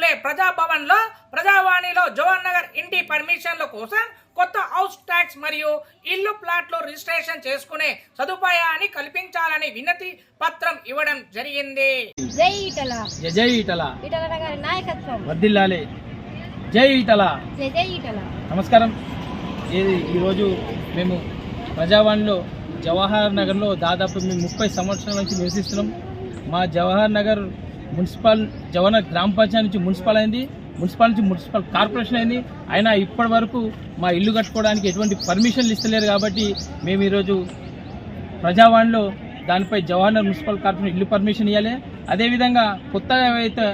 ఫూలే ప్రజాభవన్ లో ప్రజావాణిలో జవహర్ నగర్ ఇంటి పర్మిషన్ల కోసం కొత్త హౌస్ ట్యాక్స్ మరియు ఇల్లు ప్లాట్లు రిజిస్ట్రేషన్ చేసుకునే సదుపాయాన్ని కల్పించాలని వినతి పత్రం ఇవ్వడం జరిగింది. జై ఈటల, జై ఈటల, ఈటల గారి నాయకత్వం వర్ధిల్లాలి. జై ఈటల. జై ఈటల. నమస్కారం. ఈరోజు మేము ప్రజావాణిలో జవహర్ నగర్లో దాదాపు మేము 30 సంవత్సరాల నుంచి నివసిస్తున్నాం. మా జవహర్ నగర్ జవహర్ నగర్ గ్రామ పంచాయతీ నుంచి మున్సిపల్ అయింది, మున్సిపల్ నుంచి మున్సిపల్ కార్పొరేషన్ అయింది. అయినా ఇప్పటి వరకు మా ఇల్లు కట్టుకోవడానికి ఎటువంటి పర్మిషన్లు ఇస్తలేరు. కాబట్టి మేము ఈరోజు ప్రజావాణిలో దానిపై జవహర్ నగర్ మున్సిపల్ కార్పొరేషన్ ఇల్లు పర్మిషన్ ఇవ్వాలి. అదేవిధంగా కొత్తగా ఏవైతే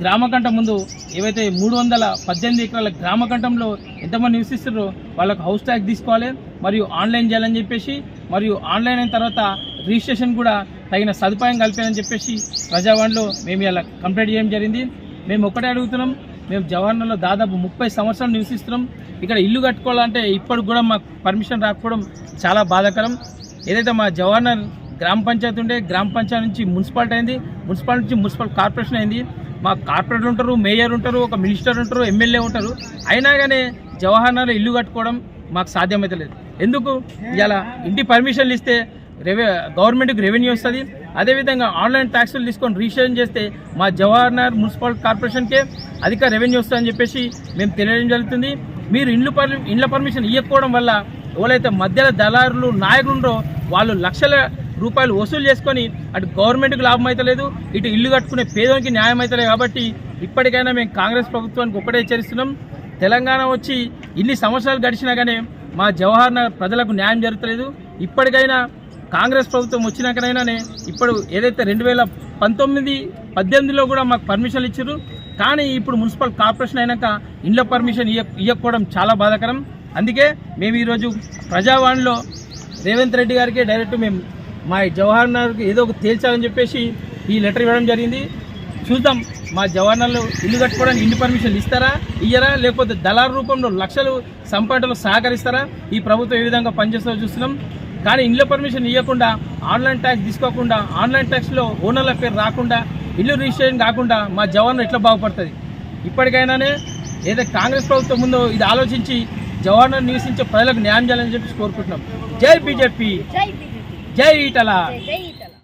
గ్రామకంఠ ముందు ఏవైతే 318 ఎకరాల గ్రామకంఠంలో ఎంతమంది నివసిస్తారో వాళ్ళకు హౌస్ ట్యాక్స్ తీసుకోవాలి, మరియు ఆన్లైన్ చేయాలని చెప్పేసి, మరియు ఆన్లైన్ అయిన తర్వాత రిజిస్ట్రేషన్ కూడా తగిన సదుపాయం కల్పాలని చెప్పేసి ప్రజావాణిలో మేము ఇలా కంప్లైంట్ చేయడం జరిగింది. మేము ఒకటే అడుగుతున్నాం, మేము జవహర్ నగర్లో దాదాపు 30 సంవత్సరాలు నివసిస్తున్నాం. ఇక్కడ ఇల్లు కట్టుకోవాలంటే ఇప్పటికి కూడా మాకు పర్మిషన్ రాకపోవడం చాలా బాధాకరం. ఏదైతే మా జవహర్ నగర్ గ్రామ పంచాయతీ ఉండే, గ్రామ పంచాయతీ నుంచి మున్సిపాలిటీ అయింది, మున్సిపాలిటీ నుంచి మున్సిపల్ కార్పొరేషన్ అయింది. మా కార్పొరేటర్ ఉంటారు, మేయర్ ఉంటారు, ఒక మినిస్టర్ ఉంటారు, ఎమ్మెల్యే ఉంటారు. అయినా కానీ జవహర్ నగర్లో ఇల్లు కట్టుకోవడం మాకు సాధ్యమవుతలేదు. ఎందుకు? ఇలా ఇంటి పర్మిషన్లు ఇస్తే గవర్నమెంట్కి రెవెన్యూ వస్తుంది. అదేవిధంగా ఆన్లైన్ ట్యాక్సులు తీసుకొని రిజిస్ట్రేషన్ చేస్తే మా జవహర్ నగర్ మున్సిపల్ కార్పొరేషన్కే అధిక రెవెన్యూ వస్తుందని చెప్పేసి మేము తెలియడం జరుగుతుంది. మీరు ఇండ్ల పర్మిషన్ ఇవ్వకపోవడం వల్ల ఎవరైతే మధ్యలో దళారులు నాయకులు ఉన్నారో వాళ్ళు లక్షల రూపాయలు వసూలు చేసుకొని అటు గవర్నమెంట్కి లాభం అవుతలేదు, ఇటు ఇల్లు కట్టుకునే పేదోనికి న్యాయం అవుతలేదు. కాబట్టి ఇప్పటికైనా మేము కాంగ్రెస్ ప్రభుత్వానికి ఒకటే హెచ్చరిస్తున్నాం, తెలంగాణ వచ్చి ఇన్ని సంవత్సరాలు గడిచినా కానీ మా జవహర్ నగర్ ప్రజలకు న్యాయం జరుగుతలేదు. ఇప్పటికైనా కాంగ్రెస్ ప్రభుత్వం వచ్చినాకనైనానే ఇప్పుడు ఏదైతే 2019-18లో కూడా మాకు పర్మిషన్లు ఇచ్చారు, కానీ ఇప్పుడు మున్సిపల్ కార్పొరేషన్ అయినాక ఇండ్ల పర్మిషన్ ఇవ్వకపోవడం చాలా బాధాకరం. అందుకే మేము ఈరోజు ప్రజావాణిలో రేవంత్ రెడ్డి గారికి డైరెక్ట్ మేము మా జవహర్ నగర్కి ఏదో ఒక తేల్చాలని చెప్పేసి ఈ లెటర్ ఇవ్వడం జరిగింది. చూద్దాం మా జవహర్ నగర్లో ఇల్లు కట్టుకోవడానికి ఇంటి పర్మిషన్లు ఇస్తారా, ఇయ్యరా, లేకపోతే దళారు రూపంలో లక్షలు సంపాదనలు సహకరిస్తారా, ఈ ప్రభుత్వం ఏ విధంగా పనిచేస్తుందో చూస్తున్నాం. కానీ ఇండ్ల పర్మిషన్ ఇవ్వకుండా, ఆన్లైన్ ట్యాక్స్ తీసుకోకుండా, ఆన్లైన్ ట్యాక్స్లో ఓనర్ల పేరు రాకుండా, ఇల్లు రిజిస్ట్రేషన్ కాకుండా మా జవహర్ నగర్ ఎట్లా బాగుపడుతుంది? ఇప్పటికైనానే ఏదైతే కాంగ్రెస్ ప్రభుత్వం ఉందో ఇది ఆలోచించి జవహర్ నగర్ నివసించే ప్రజలకు న్యాయం చేయాలని చెప్పి కోరుకుంటున్నాం. జై బీజేపీ, జై ఈటల.